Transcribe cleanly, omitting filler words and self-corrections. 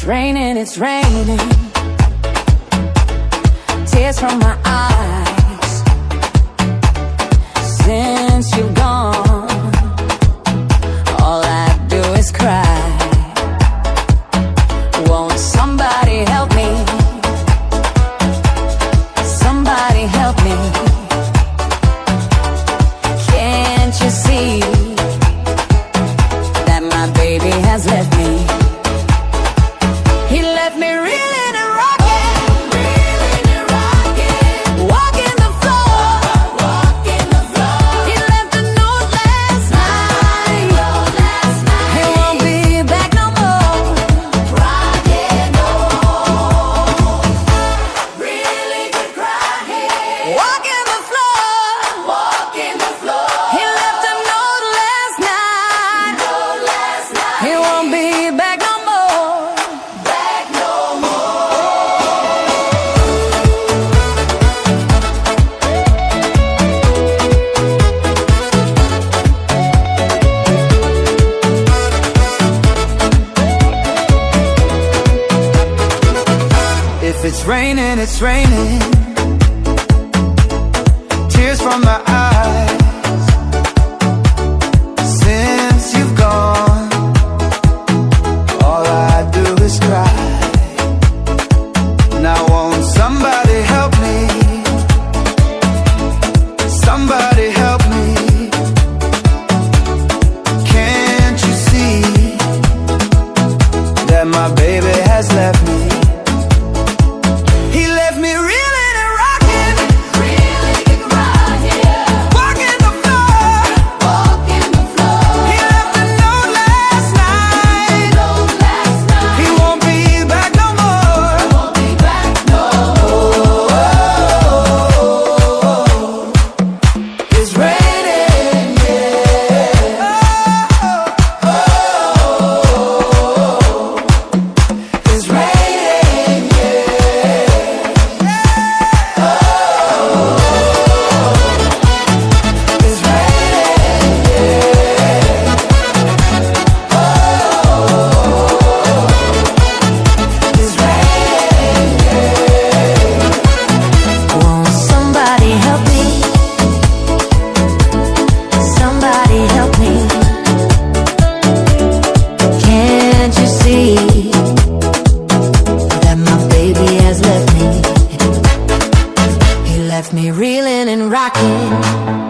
raining, it's raining. Tears from my eyes. Since you're gone, all I do is cry. Won't somebody help me? Somebody help me. Can't you see that my baby has left me? He left me reeling and rocking, walking the floor. He left a note last night. He won't be back no more. Crying, oh, really could cry here. Walking the floor. He left a note last night. He won't be back no more. If it's raining, it's raining. Tears from my eyes. Since you've gone, all I do is cry. Now won't somebody help me? Somebody help me. Can't you see that my baby has left me? He left me reeling and rocking, walking the floor. He left a note last night. He won't be back no more. It's raining, yeah. It's raining, it's Won't somebody help me? Somebody help me. Can't you see that my baby has left me? He left me reeling and rocking,